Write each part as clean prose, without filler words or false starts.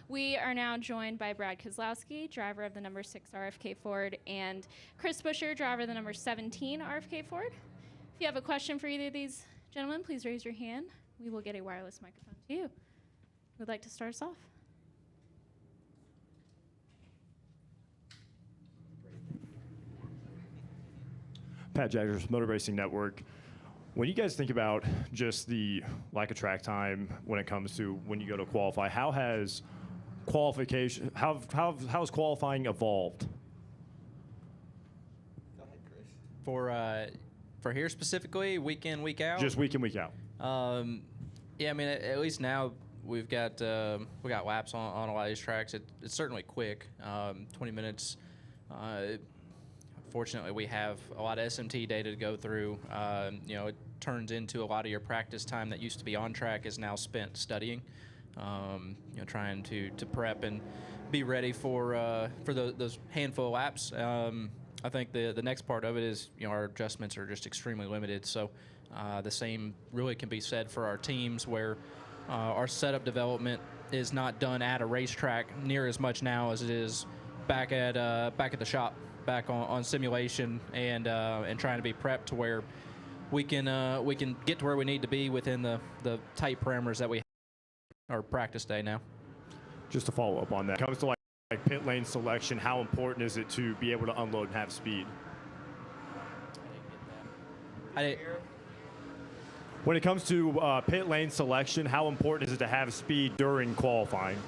We are now joined by Brad Keselowski, driver of the number 6 RFK Ford, and Chris Buescher, driver of the number 17 RFK Ford. If you have a question for either of these gentlemen, please raise your hand. We will get a wireless microphone to you. Who would like to start us off? Pat Jaggers, Motor Racing Network. When you guys think about just the lack of track time when it comes to when you go to qualify, how has qualification, how has qualifying evolved? Go ahead, Chris. For here specifically, week in, week out. Just week in, week out. Yeah, I mean, at least now we got laps on a lot of these tracks. It's certainly quick, 20 minutes. Fortunately, we have a lot of SMT data to go through. It turns into a lot of your practice time that used to be on track is now spent studying, trying to prep and be ready for those handful of laps. I think the next part of it is, our adjustments are just extremely limited. So the same really can be said for our teams, where our setup development is not done at a racetrack near as much now as it is back at the shop, back on simulation, and trying to be prepped to where we can get to where we need to be within the tight parameters that we have our practice day now. Just to follow up on that, when it comes to like pit lane selection, how important is it to be able to unload and have speed? When it comes to pit lane selection, how important is it to have speed during qualifying?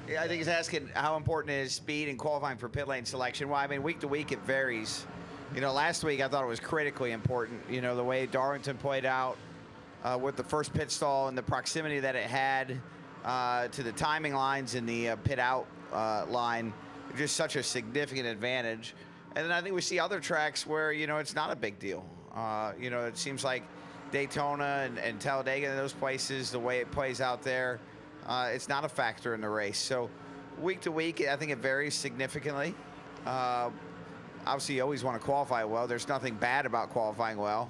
Yeah, I think he's asking how important is speed in qualifying for pit lane selection. Well, I mean, week to week it varies. Last week I thought it was critically important. The way Darlington played out with the first pit stall and the proximity that it had to the timing lines in the pit out line, just such a significant advantage. And then I think we see other tracks where, it's not a big deal. It seems like Daytona and Talladega and those places, the way it plays out there, it's not a factor in the race. So week to week, I think it varies significantly. Obviously, you always want to qualify well. There's nothing bad about qualifying well,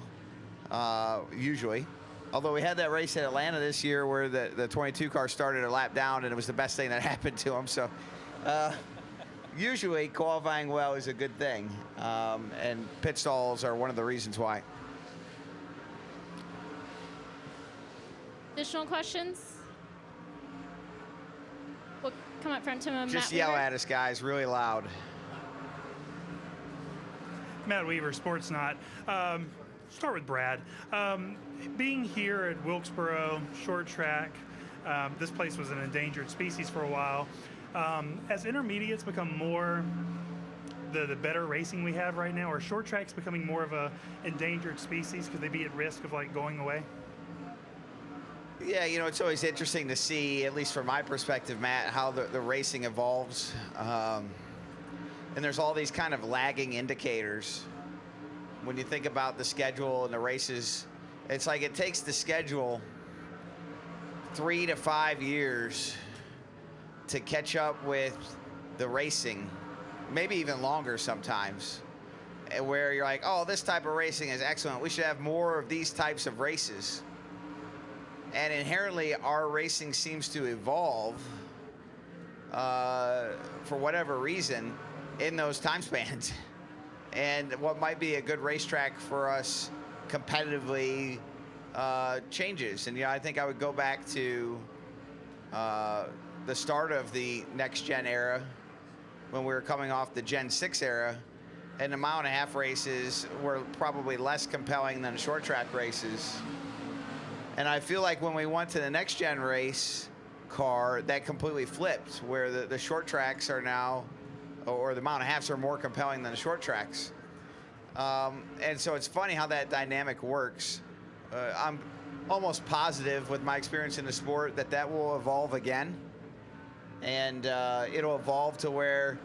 usually. Although we had that race at Atlanta this year where the 22 car started a lap down, and it was the best thing that happened to them. So usually qualifying well is a good thing. And pit stalls are one of the reasons why. Additional questions? We'll come up front to him. Just Matt yell Weaver. at us, guys, really loud. Matt Weaver, Sportsnaut. Start with Brad. Being here at Wilkesboro short track, this place was an endangered species for a while. As intermediates become more the better racing we have right now, are short tracks becoming more of a endangered species? Could they be at risk of going away? Yeah, it's always interesting to see, at least from my perspective, Matt, how the racing evolves. And there's all these kind of lagging indicators. When you think about the schedule and the races, it's like it takes the schedule 3 to 5 years to catch up with the racing, maybe even longer sometimes, where you're like, oh, this type of racing is excellent. We should have more of these types of races. And inherently, our racing seems to evolve for whatever reason in those time spans. And what might be a good racetrack for us competitively changes. And I think I would go back to the start of the next gen era, when we were coming off the Gen 6 era, and the mile-and-a-half races were probably less compelling than short track races. And I feel like when we went to the next gen race car, that completely flipped, where the short tracks are now, or the mile-and-a-halves are more compelling than the short tracks. And so it's funny how that dynamic works. I'm almost positive with my experience in the sport that will evolve again. And it'll evolve to where,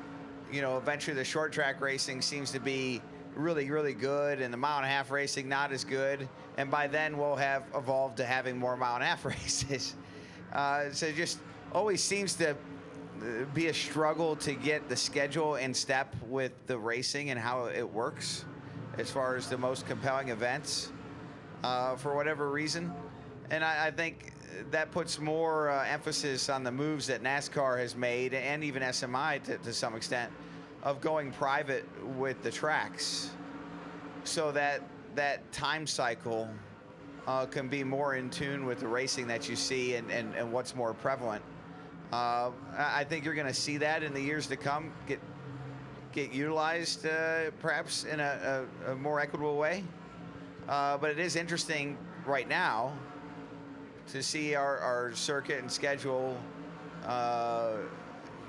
eventually the short track racing seems to be really, really good, and the mile-and-a-half racing not as good. And by then we'll have evolved to having more mile-and-a-half races. So it just always seems to be a struggle to get the schedule in step with the racing and how it works as far as the most compelling events for whatever reason. And I think that puts more emphasis on the moves that NASCAR has made, and even SMI to some extent, of going private with the tracks, so that that time cycle can be more in tune with the racing that you see and what's more prevalent. I think you're going to see that in the years to come get utilized perhaps in a more equitable way. But it is interesting right now to see our circuit and schedule,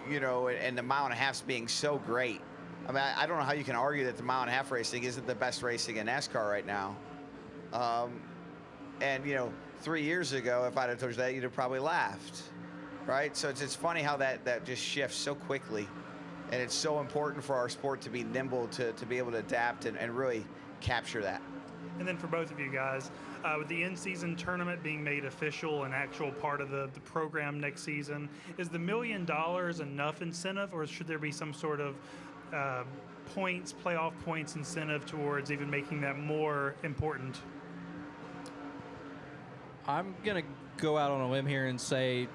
you know, and the mile and a halfs being so great. I mean, I don't know how you can argue that the mile and a half racing isn't the best racing in NASCAR right now. And, you know, 3 years ago, if I'd have told you that, you'd have probably laughed, right? So it's funny how that just shifts so quickly. And it's so important for our sport to be nimble, to be able to adapt and really capture that. And then for both of you guys, with the in-season tournament being made official, an actual part of the program next season, is the $1 million enough incentive, or should there be some sort of playoff points incentive towards even making that more important? I'm going to go out on a limb here and say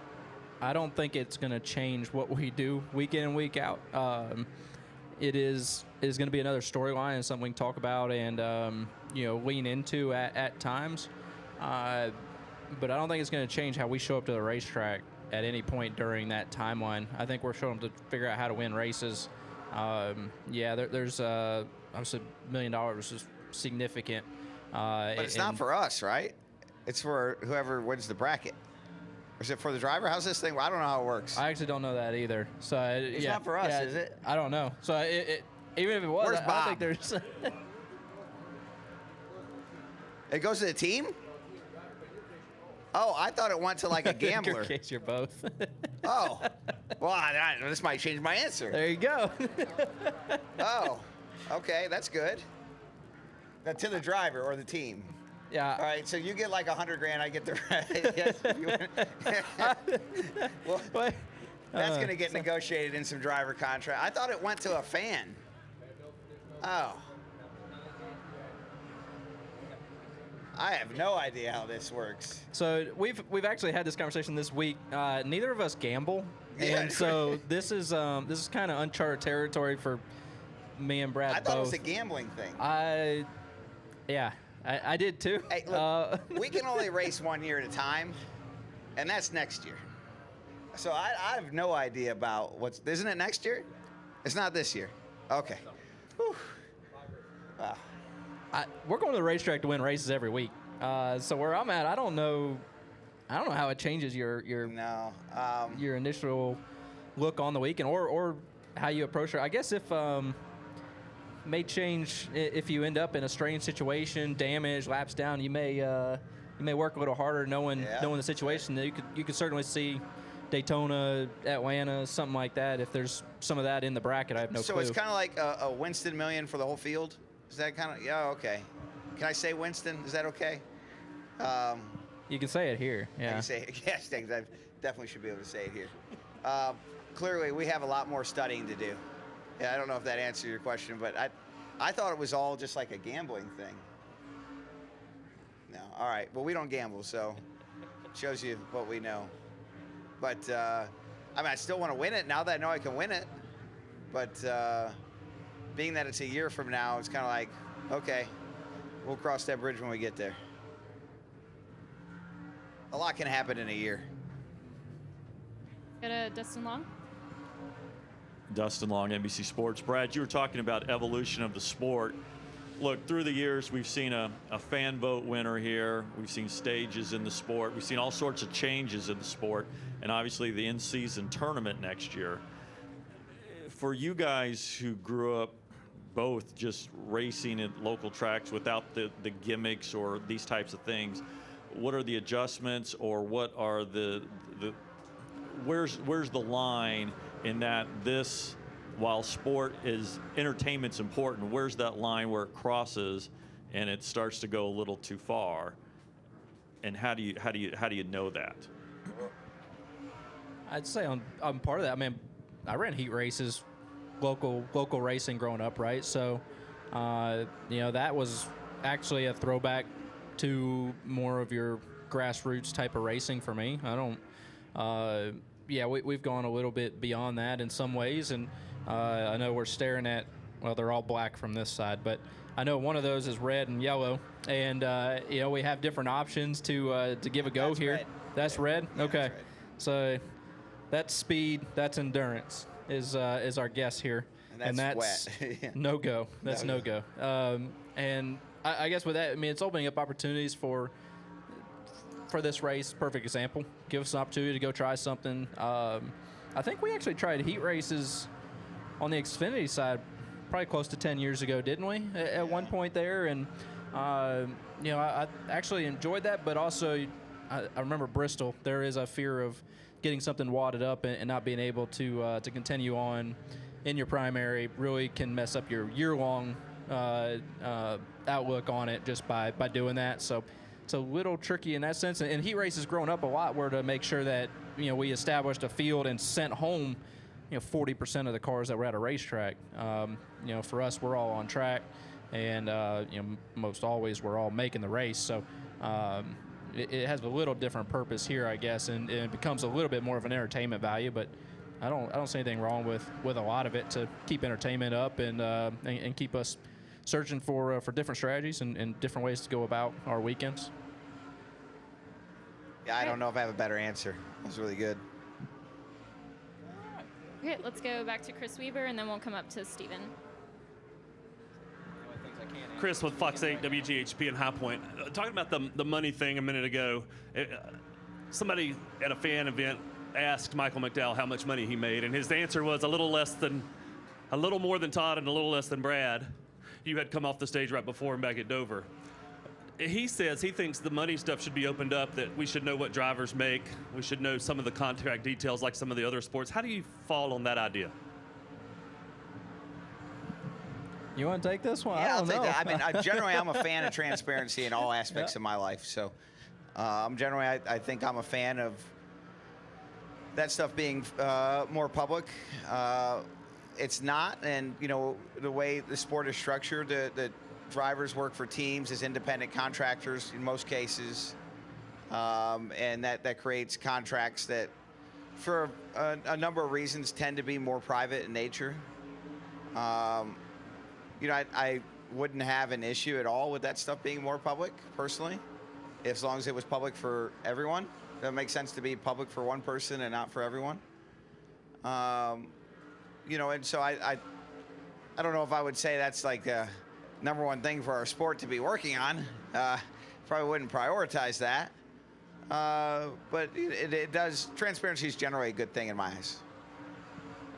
I don't think it's going to change what we do week in and week out. It is going to be another storyline and something we can talk about and you know, lean into at times. But I don't think it's going to change how we show up to the racetrack at any point during that timeline. I think we're showing them to figure out how to win races. Yeah, there's obviously $1 million is significant. But it's not for us, right? It's for whoever wins the bracket. Is it for the driver? How's this thing? I don't know how it works. I actually don't know that either. So it's not for us, is it? I don't know. So even if it was, Where's I Bob? think there's. It goes to the team? Oh, I thought it went to like a gambler. In case you're both. Oh, well, this might change my answer. There you go. Oh, okay, that's good. Now, to the driver or the team. Yeah. All right, so you get like $100 grand. I get the yes. Well, that's going to get negotiated in some driver contract. I thought it went to a fan. Oh. I have no idea how this works. So we've actually had this conversation this week. Neither of us gamble, and so this is kind of uncharted territory for me and Brad. I thought it was a gambling thing. I did too. Hey, look, we can only race 1 year at a time, and that's next year. So I have no idea about isn't it next year? It's not this year. Okay. Whew. Wow. We're going to the racetrack to win races every week. So where I'm at, I don't know how it changes your initial look on the weekend or how you approach it. I guess if may change if you end up in a strange situation, damage, laps down. You may work a little harder knowing the situation. You could certainly see Daytona, Atlanta, something like that. If there's some of that in the bracket, I have no clue. So it's kind of like a Winston million for the whole field. Is that kind of okay? Can I say Winston? Is that okay? You can say it here. Yeah. I can say it. Yes, thanks. I definitely should be able to say it here. Clearly, we have a lot more studying to do. Yeah, I don't know if that answered your question, but I thought it was all just like a gambling thing. No, all right. Well, we don't gamble, so it shows you what we know. But I mean, I still want to win it now that I know I can win it. But being that it's a year from now, it's kind of like, okay, we'll cross that bridge when we get there. A lot can happen in a year. Go to Dustin Long. Dustin Long, NBC Sports. Brad, you were talking about evolution of the sport. Look, through the years, we've seen a fan vote winner here. We've seen stages in the sport. We've seen all sorts of changes in the sport, and obviously the in-season tournament next year. For you guys who grew up both just racing at local tracks without the gimmicks or these types of things, what are the adjustments, or what are where's the line in that this, while sport is entertainment's important, where's that line where it crosses and it starts to go a little too far? And how do you know that? I'd say I'm part of that. I mean, I ran heat races, local racing growing up, right? So, that was actually a throwback to more of your grassroots type of racing for me. I don't. Yeah, we've gone a little bit beyond that in some ways, and I know we're staring at. Well, they're all black from this side, but I know one of those is red and yellow, and you know, we have different options to give a go That's here. red. That's red. Yeah, Okay, that's red. so that's speed. That's endurance. Is our guess here, And that's wet. Yeah. no go. That's no go. And I guess with that, I mean, it's opening up opportunities for this race. Perfect example. Give us an opportunity to go try something. I think we actually tried heat races on the Xfinity side probably close to 10 years ago, didn't we? At one point there, and you know, I actually enjoyed that, but also I remember Bristol. There is a fear of getting something wadded up and not being able to continue on in your primary really can mess up your year-long outlook on it just by doing that. So it's a little tricky in that sense. And heat races growing up a lot were to make sure that, you know, we established a field and sent home, you know, 40% of the cars that were at a racetrack. You know, for us, we're all on track, and you know, most always we're all making the race. So it has a little different purpose here, I guess, and it becomes a little bit more of an entertainment value. But I don't see anything wrong with a lot of it to keep entertainment up and keep us searching for different strategies and different ways to go about our weekends. Yeah, I don't know if I have a better answer. That was really good. Okay, let's go back to Chris Weber, and then we'll come up to Steven. Chris with Fox 8 WGHP in High Point. Talking about the money thing a minute ago, somebody at a fan event asked Michael McDowell how much money he made, and his answer was a little more than Todd and a little less than Brad. You had come off the stage right before him back at Dover. He says he thinks the money stuff should be opened up, that we should know what drivers make. We should know some of the contract details like some of the other sports. How do you fall on that idea? You want to take this one? Yeah, I I'll don't take know. that. I mean, generally, I'm a fan of transparency in all aspects of my life. So, I think I'm a fan of that stuff being more public. It's not, and you know, the way the sport is structured, the drivers work for teams as independent contractors in most cases, and that creates contracts that, for a number of reasons, tend to be more private in nature. You know, I wouldn't have an issue at all with that stuff being more public, personally, as long as it was public for everyone. That makes sense to be public for one person and not for everyone. You know, and so I don't know if I would say that's like the number one thing for our sport to be working on. Probably wouldn't prioritize that. But it does. Transparency is generally a good thing in my eyes.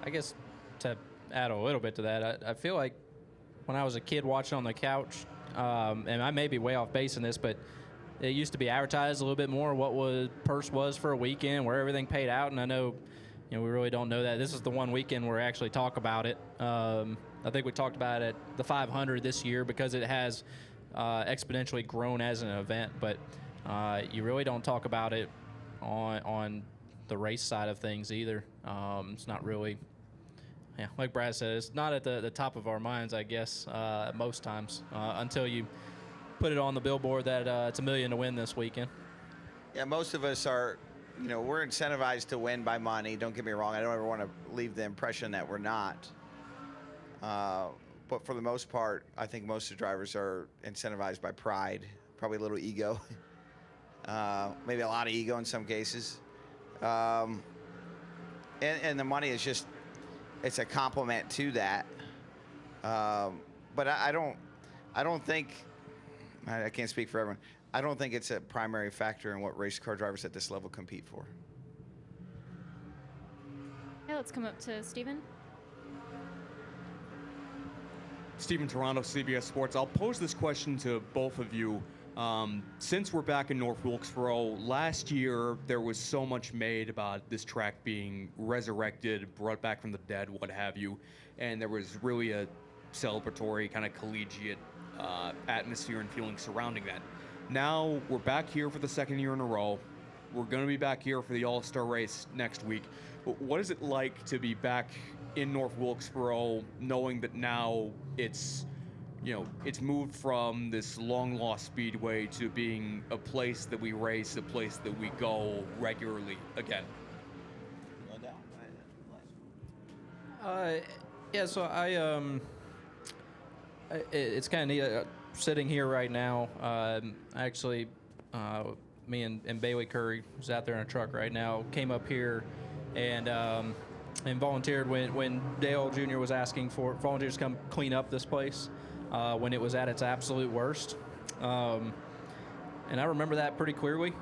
I guess to add a little bit to that, I feel like when I was a kid watching on the couch, and I may be way off base in this, but it used to be advertised a little bit more what purse was for a weekend, where everything paid out, and I know, you know, we really don't know that. This is the one weekend where we actually talk about it. I think we talked about it at the 500 this year because it has exponentially grown as an event, but you really don't talk about it on the race side of things either. It's not really, yeah, like Brad said, it's not at the top of our minds, I guess, most times, until you put it on the billboard that it's $1 million to win this weekend. Yeah, most of us are, you know, we're incentivized to win by money. Don't get me wrong. I don't ever want to leave the impression that we're not. But for the most part, I think most of the drivers are incentivized by pride, probably a little ego, maybe a lot of ego in some cases. And the money is just, it's a compliment to that. But I don't think, I can't speak for everyone. I don't think it's a primary factor in what race car drivers at this level compete for. Yeah, let's come up to Steven. Steven Toronto, CBS Sports. I'll pose this question to both of you. Since we're back in North Wilkesboro, last year there was so much made about this track being resurrected, brought back from the dead, what have you, and there was really a celebratory kind of collegiate atmosphere and feeling surrounding that. Now we're back here for the second year in a row. We're going to be back here for the All-Star race next week. But what is it like to be back in North Wilkesboro, knowing that now it's, it's moved from this long lost speedway to being a place that we race, a place that we go regularly again? Yeah, so it's kind of neat. Sitting here right now, actually, me and Bailey Curry, who's out there in a truck right now, came up here and volunteered when Dale Jr. was asking for volunteers to come clean up this place when it was at its absolute worst. And I remember that pretty clearly,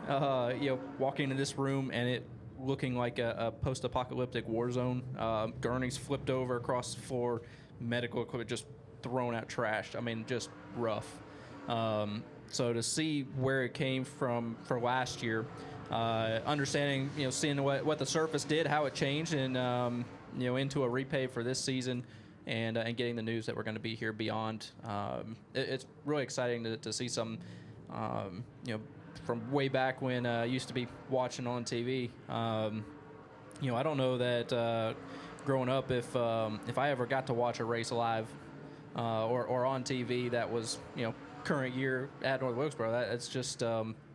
walking into this room and it looking like a post-apocalyptic war zone. Gurneys flipped over across the floor, medical equipment just thrown out, trashed. I mean, just rough. So to see where it came from for last year, understanding, seeing what the surface did, how it changed, and into a repave for this season, and getting the news that we're going to be here beyond. It's really exciting to see some, from way back when I used to be watching on TV. I don't know that growing up if I ever got to watch a race live or on TV that was current year at North Wilkesboro. It's just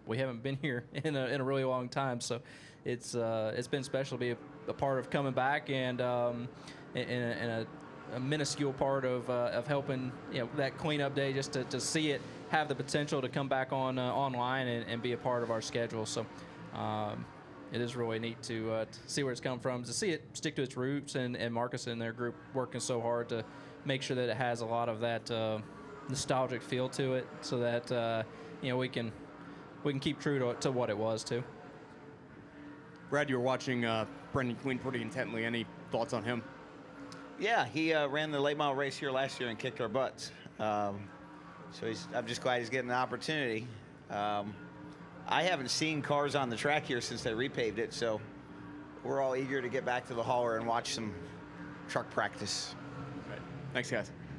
we haven't been here in a really long time, so it's been special to be a part of coming back and in a minuscule part of helping that cleanup day, just to see it have the potential to come back on online and be a part of our schedule. So it is really neat to see where it's come from, to see it stick to its roots, and Marcus and their group working so hard to make sure that it has a lot of that nostalgic feel to it, so that we can keep true to what it was too. Brad, you were watching Brendan Queen pretty intently. Any thoughts on him? Yeah, he ran the late model race here last year and kicked our butts. So I'm just glad he's getting an opportunity. I haven't seen cars on the track here since they repaved it, so we're all eager to get back to the hauler and watch some truck practice. Right. Thanks, guys.